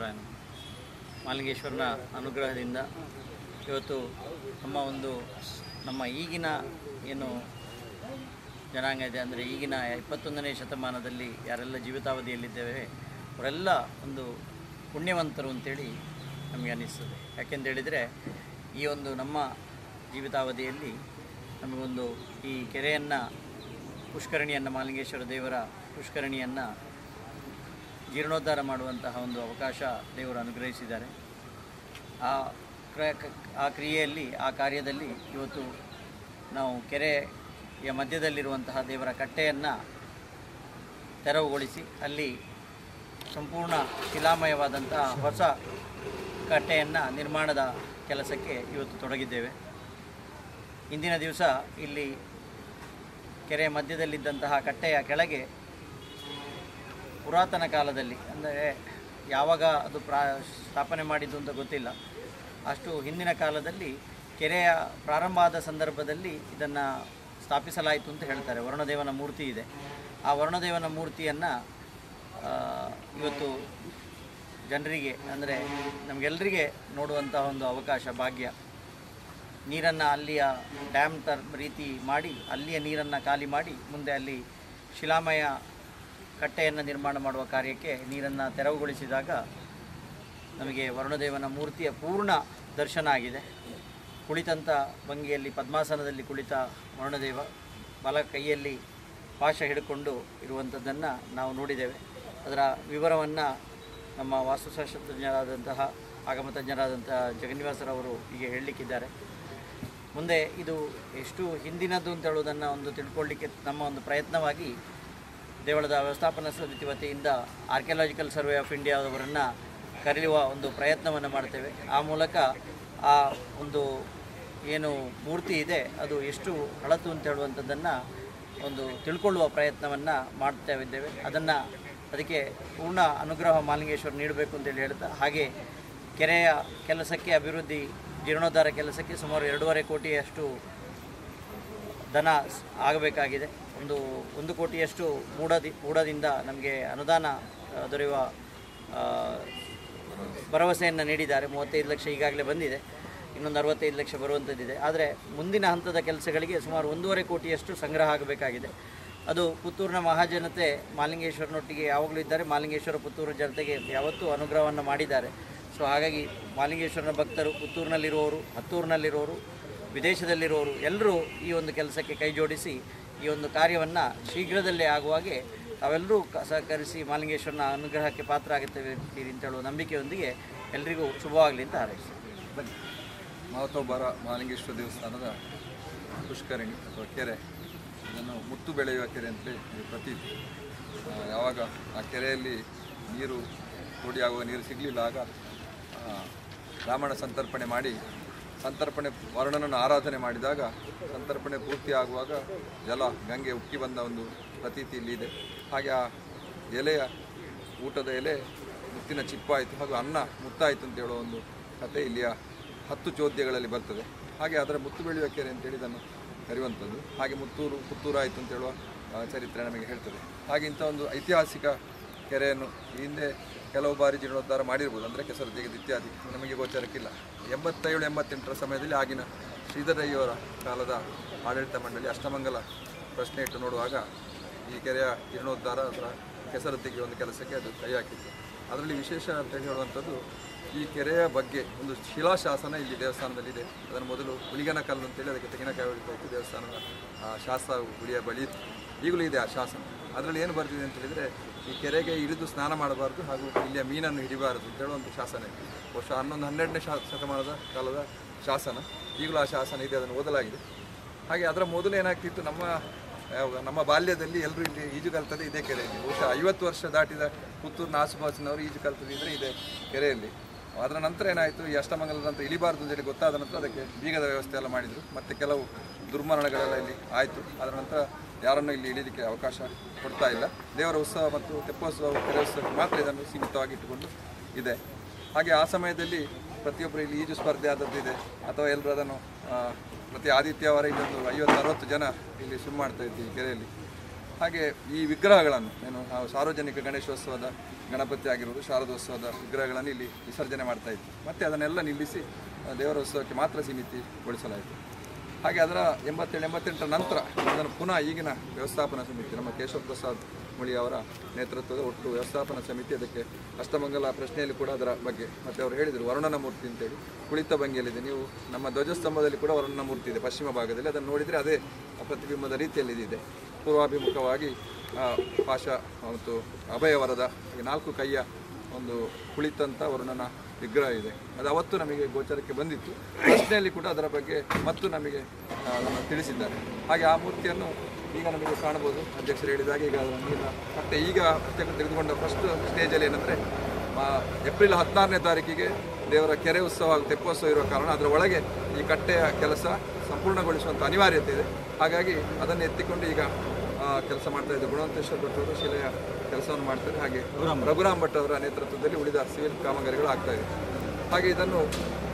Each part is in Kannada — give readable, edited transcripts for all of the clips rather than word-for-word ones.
ಶಿವಾಯ ನಮಃ. ಮಾಲಿಂಗೇಶ್ವರನ ಅನುಗ್ರಹದಿಂದ ಇವತ್ತು ನಮ್ಮ ಈಗಿನ ಏನು ಜನಾಂಗ ಇದೆ, ಅಂದರೆ ಈಗಿನ 21ನೇ ಶತಮಾನದಲ್ಲಿ ಯಾರೆಲ್ಲ ಜೀವಿತಾವಧಿಯಲ್ಲಿದ್ದೇವೆ ಅವರೆಲ್ಲ ಒಂದು ಪುಣ್ಯವಂತರು ಅಂತೇಳಿ ನಮಗೆ ಅನ್ನಿಸ್ತದೆ. ಯಾಕೆಂತೇಳಿದರೆ ಈ ಒಂದು ನಮ್ಮ ಜೀವಿತಾವಧಿಯಲ್ಲಿ ನಮಗೊಂದು ಈ ಕೆರೆಯನ್ನು, ಪುಷ್ಕರಣಿಯನ್ನು, ಮಾಲಿಂಗೇಶ್ವರ ದೇವರ ಪುಷ್ಕರಣಿಯನ್ನು ಜೀರ್ಣೋದ್ಧಾರ ಮಾಡುವಂತಹ ಒಂದು ಅವಕಾಶ ದೇವರು ಅನುಗ್ರಹಿಸಿದ್ದಾರೆ. ಆ ಕ್ರಿಯೆಯಲ್ಲಿ, ಆ ಕಾರ್ಯದಲ್ಲಿ ಇವತ್ತು ನಾವು ಕೆರೆಯ ಮಧ್ಯದಲ್ಲಿರುವಂತಹ ದೇವರ ಕಟ್ಟೆಯನ್ನು ತೆರವುಗೊಳಿಸಿ ಅಲ್ಲಿ ಸಂಪೂರ್ಣ ಶಿಲಾಮಯವಾದಂತಹ ಹೊಸ ಕಟ್ಟೆಯನ್ನು ನಿರ್ಮಾಣದ ಕೆಲಸಕ್ಕೆ ಇವತ್ತು ತೊಡಗಿದ್ದೇವೆ. ಇಂದಿನ ದಿವಸ ಇಲ್ಲಿ ಕೆರೆಯ ಮಧ್ಯದಲ್ಲಿದ್ದಂತಹ ಕಟ್ಟೆಯ ಕೆಳಗೆ ಪುರಾತನ ಕಾಲದಲ್ಲಿ, ಅಂದರೆ ಯಾವಾಗ ಅದು ಸ್ಥಾಪನೆ ಮಾಡಿದ್ದು ಅಂತ ಗೊತ್ತಿಲ್ಲ, ಅಷ್ಟು ಹಿಂದಿನ ಕಾಲದಲ್ಲಿ ಕೆರೆಯ ಪ್ರಾರಂಭ ಆದ ಸಂದರ್ಭದಲ್ಲಿ ಇದನ್ನು ಸ್ಥಾಪಿಸಲಾಯಿತು ಅಂತ ಹೇಳ್ತಾರೆ. ವರುಣದೇವನ ಮೂರ್ತಿ ಇದೆ. ಆ ವರುಣದೇವನ ಮೂರ್ತಿಯನ್ನು ಇವತ್ತು ಜನರಿಗೆ, ಅಂದರೆ ನಮಗೆಲ್ಲರಿಗೆ ನೋಡುವಂತಹ ಒಂದು ಅವಕಾಶ, ಭಾಗ್ಯ. ನೀರನ್ನು ಅಲ್ಲಿಯ ಡ್ಯಾಮ್ ರೀತಿ ಮಾಡಿ ಅಲ್ಲಿಯ ನೀರನ್ನು ಖಾಲಿ ಮಾಡಿ ಮುಂದೆ ಅಲ್ಲಿ ಶಿಲಾಮಯ ಕಟ್ಟೆಯನ್ನು ನಿರ್ಮಾಣ ಮಾಡುವ ಕಾರ್ಯಕ್ಕೆ ನೀರನ್ನು ತೆರವುಗೊಳಿಸಿದಾಗ ನಮಗೆ ವರುಣದೇವನ ಮೂರ್ತಿಯ ಪೂರ್ಣ ದರ್ಶನ ಆಗಿದೆ. ಕುಳಿತಂಥ ಭಂಗಿಯಲ್ಲಿ ಪದ್ಮಾಸನದಲ್ಲಿ ಕುಳಿತ ವರುಣದೇವ ಬಲ ಕೈಯಲ್ಲಿ ಪಾಶ ಹಿಡ್ಕೊಂಡು ಇರುವಂಥದ್ದನ್ನು ನಾವು ನೋಡಿದ್ದೇವೆ. ಅದರ ವಿವರವನ್ನು ನಮ್ಮ ವಾಸ್ತುಶಾಸ್ತ್ರಜ್ಞರಾದಂತಹ, ಆಗಮತಜ್ಞರಾದಂತಹ ಜಗನ್ನಿವಾಸರವರು ಹೀಗೆ ಹೇಳಲಿಕ್ಕಿದ್ದಾರೆ. ಮುಂದೆ ಇದು ಎಷ್ಟು ಹಿಂದಿನದ್ದು ಅಂತ ಹೇಳುವುದನ್ನು ಒಂದು ತಿಳ್ಕೊಳ್ಳಿಕ್ಕೆ ನಮ್ಮ ಒಂದು ಪ್ರಯತ್ನವಾಗಿ ದೇವಳದ ವ್ಯವಸ್ಥಾಪನಾ ಸಮಿತಿ ವತಿಯಿಂದ ಆರ್ಕಿಯಾಲಜಿಕಲ್ ಸರ್ವೆ ಆಫ್ ಇಂಡಿಯಾದವರನ್ನು ಕರೆಯುವ ಒಂದು ಪ್ರಯತ್ನವನ್ನು ಮಾಡ್ತೇವೆ. ಆ ಮೂಲಕ ಆ ಒಂದು ಏನು ಮೂರ್ತಿ ಇದೆ ಅದು ಎಷ್ಟು ಹಳತು ಅಂತ ಹೇಳುವಂಥದ್ದನ್ನು ಒಂದು ತಿಳ್ಕೊಳ್ಳುವ ಪ್ರಯತ್ನವನ್ನು ಮಾಡ್ತಾಯಿದ್ದೇವೆ. ಅದಕ್ಕೆ ಪೂರ್ಣ ಅನುಗ್ರಹ ಮಾಲಿಂಗೇಶ್ವರ ನೀಡಬೇಕು ಅಂತೇಳಿ ಹೇಳ್ತಾ, ಹಾಗೆ ಕೆರೆಯ ಕೆಲಸಕ್ಕೆ, ಅಭಿವೃದ್ಧಿ ಜೀರ್ಣೋದ್ಧಾರ ಕೆಲಸಕ್ಕೆ ಸುಮಾರು 2.5 ಕೋಟಿಯಷ್ಟು ಧನ ಆಗಬೇಕಾಗಿದೆ. 1 ಕೋಟಿಯಷ್ಟು ಮೂಡದಿಂದ ನಮಗೆ ಅನುದಾನ ದೊರೆಯುವ ಭರವಸೆಯನ್ನು ನೀಡಿದ್ದಾರೆ. 35 ಲಕ್ಷ ಈಗಾಗಲೇ ಬಂದಿದೆ, ಇನ್ನೊಂದು 65 ಲಕ್ಷ ಬರುವಂಥದ್ದಿದೆ. ಆದರೆ ಮುಂದಿನ ಹಂತದ ಕೆಲಸಗಳಿಗೆ ಸುಮಾರು 1.5 ಕೋಟಿಯಷ್ಟು ಸಂಗ್ರಹ ಆಗಬೇಕಾಗಿದೆ. ಅದು ಪುತ್ತೂರಿನ ಮಹಾಜನತೆ ಮಾಲಿಂಗೇಶ್ವರನೊಟ್ಟಿಗೆ ಯಾವಾಗಲೂ ಇದ್ದಾರೆ. ಮಾಲಿಂಗೇಶ್ವರ ಪುತ್ತೂರು ಜನತೆಗೆ ಯಾವತ್ತೂ ಅನುಗ್ರಹವನ್ನು ಮಾಡಿದ್ದಾರೆ. ಸೊ ಹಾಗಾಗಿ ಮಾಲಿಂಗೇಶ್ವರನ ಭಕ್ತರು, ಪುತ್ತೂರಿನಲ್ಲಿರುವವರು, ಹತ್ತೂರಿನಲ್ಲಿರೋರು, ವಿದೇಶದಲ್ಲಿರೋರು ಎಲ್ಲರೂ ಈ ಒಂದು ಕೆಲಸಕ್ಕೆ ಕೈ ಜೋಡಿಸಿ ಈ ಒಂದು ಕಾರ್ಯವನ್ನು ಶೀಘ್ರದಲ್ಲೇ ಆಗುವಾಗೆ ತಾವೆಲ್ಲರೂ ಸಹಕರಿಸಿ ಮಾಲಿಂಗೇಶ್ವರನ ಅನುಗ್ರಹಕ್ಕೆ ಪಾತ್ರ ಆಗುತ್ತೇವೆ ಅಂತ ಹೇಳುವ ನಂಬಿಕೆಯೊಂದಿಗೆ ಎಲ್ರಿಗೂ ಶುಭವಾಗಲಿ ಅಂತ ಹಾರೈಸ್ತೀನಿ. ಮಹತೋಬಾರ ಮಾಲಿಂಗೇಶ್ವರ ದೇವಸ್ಥಾನದ ಪುಷ್ಕರಣಿ ಅಥವಾ ಕೆರೆ, ಇದನ್ನು ಮುತ್ತು ಬೆಳೆಯುವ ಕೆರೆ ಅಂತಲೇ ಪ್ರತೀತಿ. ಯಾವಾಗ ಆ ಕೆರೆಯಲ್ಲಿ ನೀರು ಕೂಡಿಯಾಗುವ ನೀರು ಸಿಗಲಿಲ್ಲ, ಆಗ ಬ್ರಾಹ್ಮಣ ಸಂತರ್ಪಣೆ ಮಾಡಿ ವರುಣನನ್ನು ಆರಾಧನೆ ಮಾಡಿದಾಗ ಸಂತರ್ಪಣೆ ಪೂರ್ತಿ ಆಗುವಾಗ ಜಲ ಗಂಗೆ ಉಕ್ಕಿ ಬಂದ ಒಂದು ಪ್ರತೀತಿ ಇಲ್ಲಿದೆ. ಹಾಗೆ ಆ ಎಲೆಯ, ಊಟದ ಎಲೆ ಮುತ್ತಿನ ಚಿಪ್ಪಾಯಿತು, ಹಾಗೂ ಅನ್ನ ಮುತ್ತಾಯಿತು ಅಂತ ಹೇಳುವ ಒಂದು ಕಥೆ ಇಲ್ಲಿಯ 10 ಚೋದ್ಯಗಳಲ್ಲಿ ಬರ್ತದೆ. ಹಾಗೆ ಅದರ ಮುತ್ತು ಬೆಳೆಯುವ ಕೆರೆ ಅಂತೇಳಿ ಇದನ್ನು ಕರೆಯುವಂಥದ್ದು. ಹಾಗೆ ಪುತ್ತೂರು ಆಯಿತು ಅಂತ ಹೇಳುವ ಚರಿತ್ರೆ ನಮಗೆ ಹೇಳ್ತದೆ. ಹಾಗೆ ಇಂಥ ಒಂದು ಐತಿಹಾಸಿಕ ಕೆರೆಯನ್ನು ಈ ಹಿಂದೆ ಕೆಲವು ಬಾರಿ ಜೀರ್ಣೋದ್ಧಾರ ಮಾಡಿರ್ಬೋದು, ಅಂದರೆ ಕೆಸರು ತೆಗೆದು ಇತ್ಯಾದಿ ನಮಗೆ ಗೋಚರಕ್ಕಿಲ್ಲ. 87-88ರ ಸಮಯದಲ್ಲಿ ಆಗಿನ ಶ್ರೀಧರಯ್ಯವರ ಕಾಲದ ಆಡಳಿತ ಮಂಡಳಿ ಅಷ್ಟಮಂಗಲ ಪ್ರಶ್ನೆ ಇಟ್ಟು ನೋಡುವಾಗ ಈ ಕೆರೆಯ ಜೀರ್ಣೋದ್ಧಾರ, ಅದರ ಕೆಸರು ತೆಗೆಯುವ ಒಂದು ಕೆಲಸಕ್ಕೆ ಅದು ಕೈ ಹಾಕಿತ್ತು. ಅದರಲ್ಲಿ ವಿಶೇಷ ಅಂತ ಹೇಳುವಂಥದ್ದು, ಈ ಕೆರೆಯ ಬಗ್ಗೆ ಒಂದು ಶಿಲಾಶಾಸನ ಇಲ್ಲಿ ದೇವಸ್ಥಾನದಲ್ಲಿದೆ. ಅದನ್ನು ಮೊದಲು ಹುಲಿಗನ ಕಲ್ಲು ಅಂತೇಳಿ ಅದಕ್ಕೆ ತೆಂಗಿನಕಾಯಿ ಹೊಡಿತಾಯಿತ್ತು. ದೇವಸ್ಥಾನದ ಶಾಸ್ತ್ರ ಗುಡಿಯ ಬಳಿ ಈಗಲೂ ಇದೆ ಆ ಶಾಸನ. ಅದರಲ್ಲಿ ಏನು ಬರ್ತಿದೆ ಅಂತ ಹೇಳಿದರೆ, ಈ ಕೆರೆಗೆ ಇಳಿದು ಸ್ನಾನ ಮಾಡಬಾರ್ದು ಹಾಗೂ ಇಲ್ಲಿಯ ಮೀನನ್ನು ಹಿಡಿಬಾರದು ಅಂತ ಹೇಳುವಂಥ ಶಾಸನ ಇದೆ. ಬಹುಶಃ 11-12ನೇ ಶತಮಾನದ ಕಾಲದ ಶಾಸನ. ಈಗಲೂ ಆ ಶಾಸನ ಇದೆ, ಅದನ್ನು ಓದಲಾಗಿದೆ. ಹಾಗೆ ಅದರ ಮೊದಲು ಏನಾಗ್ತಿತ್ತು, ನಮ್ಮ ಬಾಲ್ಯದಲ್ಲಿ ಎಲ್ಲರೂ ಇಲ್ಲಿ ಈಜು ಕಲ್ತದೆ ಇದೇ ಕೆರೆಯಲ್ಲಿ. ಬಹುಶಃ 50 ವರ್ಷ ದಾಟಿದ ಪುತ್ತೂರಿನ ಆಸುಪಾಸಿನವರು ಈಜು ಕಲ್ತದಿದ್ದರೆ ಇದೇ ಕೆರೆಯಲ್ಲಿ. ಅದರ ನಂತರ ಏನಾಯಿತು, ಈ ಅಷ್ಟಮಂಗಲದ ನಂತರ ಇಳಿಬಾರ್ದು ಅಂತೇಳಿ ಗೊತ್ತಾದ ನಂತರ ಅದಕ್ಕೆ ಬೀಗದ ವ್ಯವಸ್ಥೆ ಎಲ್ಲ ಮಾಡಿದರು. ಮತ್ತು ಕೆಲವು ದುರ್ಮರಣಗಳೆಲ್ಲ ಇಲ್ಲಿ ಆಯಿತು. ಅದರ ನಂತರ ಯಾರನ್ನೂ ಇಲ್ಲಿ ಇಳಿಲಿಕ್ಕೆ ಅವಕಾಶ ಕೊಡ್ತಾ ಇಲ್ಲ. ದೇವರ ಉತ್ಸವ ಮತ್ತು ತೆಪ್ಪೋತ್ಸವ, ಕೆರೆ ಉತ್ಸವಕ್ಕೆ ಮಾತ್ರ ಇದನ್ನು ಸೀಮಿತವಾಗಿ ಇಟ್ಟುಕೊಂಡು ಇದೆ. ಹಾಗೆ ಆ ಸಮಯದಲ್ಲಿ ಪ್ರತಿಯೊಬ್ಬರು ಇಲ್ಲಿ ಈಜು ಸ್ಪರ್ಧೆ ಆದದ್ದಿದೆ, ಅಥವಾ ಎಲ್ಲರೂ ಅದನ್ನು ಪ್ರತಿ ಆದಿತ್ಯವಾರ ಇಲ್ಲೊಂದು 50-60 ಜನ ಇಲ್ಲಿ ಸ್ವಿಮ್ ಮಾಡ್ತಾ ಇದ್ದೀವಿ ಈ ಕೆರೆಯಲ್ಲಿ. ಹಾಗೆ ಈ ವಿಗ್ರಹಗಳನ್ನು ನಾವು ಸಾರ್ವಜನಿಕ ಗಣೇಶೋತ್ಸವದ ಗಣಪತಿ ಆಗಿರುವುದು ಶಾರದೋತ್ಸವದ ವಿಗ್ರಹಗಳನ್ನು ಇಲ್ಲಿ ವಿಸರ್ಜನೆ ಮಾಡ್ತಾ ಇದ್ವಿ. ಮತ್ತು ಅದನ್ನೆಲ್ಲ ನಿಲ್ಲಿಸಿ ದೇವರ ಉತ್ಸವಕ್ಕೆ ಮಾತ್ರ ಸೀಮಿತಗೊಳಿಸಲಾಯಿತು. ಹಾಗೆ ಅದರ 87-88 ನಂತರ ಅದನ್ನು ಪುನಃ ಈಗಿನ ವ್ಯವಸ್ಥಾಪನಾ ಸಮಿತಿ ನಮ್ಮ ಕೇಶವ ಪ್ರಸಾದ್ ಮುಳಿ ಅವರ ನೇತೃತ್ವದ ಒಟ್ಟು ವ್ಯವಸ್ಥಾಪನಾ ಸಮಿತಿ ಅದಕ್ಕೆ ಅಷ್ಟಮಂಗಲ ಪ್ರಶ್ನೆಯಲ್ಲಿ ಕೂಡ ಅದರ ಬಗ್ಗೆ ಮತ್ತು ಅವರು ಹೇಳಿದರು ವರುಣನ ಮೂರ್ತಿ ಅಂತೇಳಿ ಕುಳಿತ ಭಂಗಿಯಲ್ಲಿದೆ. ನೀವು ನಮ್ಮ ಧ್ವಜಸ್ತಂಭದಲ್ಲಿ ಕೂಡ ವರುಣನ ಮೂರ್ತಿ ಇದೆ ಪಶ್ಚಿಮ ಭಾಗದಲ್ಲಿ, ಅದನ್ನು ನೋಡಿದರೆ ಅದೇ ಪ್ರತಿಬಿಂಬದ ರೀತಿಯಲ್ಲಿ ಇದೆ. ಪೂರ್ವಾಭಿಮುಖವಾಗಿ ಪಾಶ ಮತ್ತು ಅಭಯವರದ 4 ಕೈಯ ಒಂದು ಕುಳಿತಂಥ ವರುಣನ ವಿಗ್ರಹ ಇದೆ. ಅದು ಅವತ್ತು ನಮಗೆ ಗೋಚರಕ್ಕೆ ಬಂದಿತ್ತು. ಪ್ರಶ್ನೆಯಲ್ಲಿ ಕೂಡ ಅದರ ಬಗ್ಗೆ ಮತ್ತು ನಮಗೆ ಅದನ್ನು ತಿಳಿಸಿದ್ದಾರೆ. ಹಾಗೆ ಆ ಮೂರ್ತಿಯನ್ನು ಈಗ ನಮಗೆ ಕಾಣಬಹುದು. ಅಧ್ಯಕ್ಷರು ಹೇಳಿದಾಗ ಈಗ ನೀರಿನ ಕಟ್ಟೆ ಈಗ ತೆಗೆದುಕೊಂಡ ಫಸ್ಟ್ ಸ್ಟೇಜಲ್ಲಿ ಏನಂದರೆ ಏಪ್ರಿಲ್ 16ನೇ ತಾರೀಕಿಗೆ ದೇವರ ಕೆರೆ ಉತ್ಸವ ಹಾಗೂ ತೆಪ್ಪೋತ್ಸವ ಇರುವ ಕಾರಣ ಅದರ ಒಳಗೆ ಈ ಕಟ್ಟೆಯ ಕೆಲಸ ಸಂಪೂರ್ಣಗೊಳಿಸುವಂಥ ಅನಿವಾರ್ಯತೆ ಇದೆ. ಹಾಗಾಗಿ ಅದನ್ನು ಎತ್ತಿಕೊಂಡು ಈಗ ಕೆಲಸ ಮಾಡ್ತಾ ಇದ್ದ ಗುಣವಂತೇಶ್ವರ ಭಟ್ ಅವರು ಶಿಲೆಯ ಕೆಲಸವನ್ನು ಮಾಡ್ತಾರೆ. ಹಾಗೆ ರಘುರಾಮ್ ಭಟ್ ಅವರ ನೇತೃತ್ವದಲ್ಲಿ ಉಳಿದ ಸಿವಿಲ್ ಕಾಮಗಾರಿಗಳು ಆಗ್ತಾ ಇದೆ. ಹಾಗೆ ಇದನ್ನು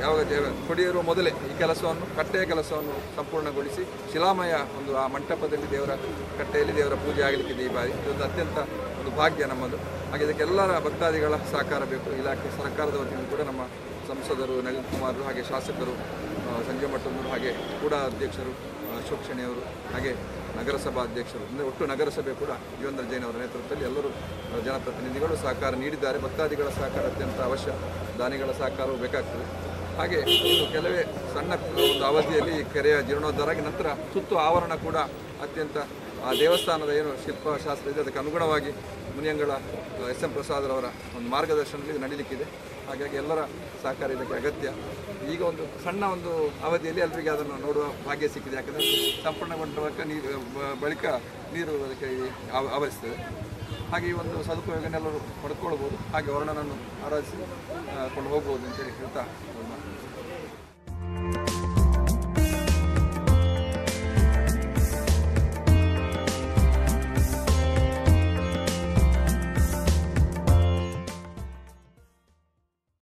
ಯಾವಾಗ ಕೊಡಿಯಿರುವ ಮೊದಲೇ ಈ ಕೆಲಸವನ್ನು ಕಟ್ಟೆಯ ಕೆಲಸವನ್ನು ಸಂಪೂರ್ಣಗೊಳಿಸಿ ಶಿಲಾಮಯ ಒಂದು ಆ ಮಂಟಪದಲ್ಲಿ ದೇವರ ಕಟ್ಟೆಯಲ್ಲಿ ದೇವರ ಪೂಜೆ ಆಗಲಿಕ್ಕಿದೆ ಈ ಬಾರಿ. ಇದೊಂದು ಅತ್ಯಂತ ಒಂದು ಭಾಗ್ಯ ನಮ್ಮದು. ಹಾಗೆ ಇದಕ್ಕೆಲ್ಲರ ಭಕ್ತಾದಿಗಳ ಸಹಕಾರ ಬೇಕು. ಇಲಾಖೆ ಸರ್ಕಾರದ ವತಿಯಿಂದ ಕೂಡ ನಮ್ಮ ಸಂಸದರು ನಳಿನ್ ಕುಮಾರ್ ಹಾಗೆ ಶಾಸಕರು ಸಂಜಯ್ ಮಠಂದರು ಹಾಗೆ ಕೂಡ ಅಧ್ಯಕ್ಷರು ಅಶೋಕ್ ಶೆಣಿಯವರು ಹಾಗೆ ನಗರಸಭಾ ಅಧ್ಯಕ್ಷರು ಅಂದರೆ ಒಟ್ಟು ನಗರಸಭೆ ಕೂಡ ಯುವೇಂದ್ರ ಜೈನ್ ಅವರ ನೇತೃತ್ವದಲ್ಲಿ ಎಲ್ಲರೂ ಜನಪ್ರತಿನಿಧಿಗಳು ಸಹಕಾರ ನೀಡಿದ್ದಾರೆ. ಭಕ್ತಾದಿಗಳ ಸಹಕಾರ ಅತ್ಯಂತ ಅವಶ್ಯ, ದಾನಿಗಳ ಸಹಕಾರವೂ ಬೇಕಾಗ್ತದೆ. ಹಾಗೆ ಇನ್ನು ಕೆಲವೇ ಸಣ್ಣ ಒಂದು ಅವಧಿಯಲ್ಲಿ ಕೆರೆಯ ಜೀರ್ಣೋದ್ಧಾರ ಆಗಿ ನಂತರ ಸುತ್ತು ಆವರಣ ಕೂಡ ಅತ್ಯಂತ ಆ ದೇವಸ್ಥಾನದ ಏನು ಶಿಲ್ಪಶಾಸ್ತ್ರ ಇದೆ ಅದಕ್ಕೆ ಅನುಗುಣವಾಗಿ ಮುನಿಯಂಗಳ SM ಪ್ರಸಾದರವರ ಒಂದು ಮಾರ್ಗದರ್ಶನದಲ್ಲಿ ಇದು ನಡೀಲಿಕ್ಕಿದೆ. ಹಾಗಾಗಿ ಎಲ್ಲರ ಸಹಕಾರ ಇದಕ್ಕೆ ಅಗತ್ಯ. ಈಗ ಒಂದು ಸಣ್ಣ ಒಂದು ಅವಧಿಯಲ್ಲಿ ಎಲ್ಲರಿಗೆ ಅದನ್ನು ನೋಡುವ ಭಾಗ್ಯ ಸಿಕ್ಕಿದೆ. ಯಾಕಂದರೆ ಸಂಪೂರ್ಣಗೊಂಡ ಬಳಿಕ ನೀರು ಅದಕ್ಕೆ ಆವರಿಸ್ತದೆ. ಹಾಗೆ ಈ ಒಂದು ಸದುಪಯೋಗನೆಲ್ಲರೂ ಪಡ್ಕೊಳ್ಬೋದು. ಹಾಗೆ ವರ್ಣನನ್ನು ಆರಾಧಿಸಿ ಕೊಂಡು ಹೋಗ್ಬೋದು ಅಂತೇಳಿ ಹೇಳ್ತಾ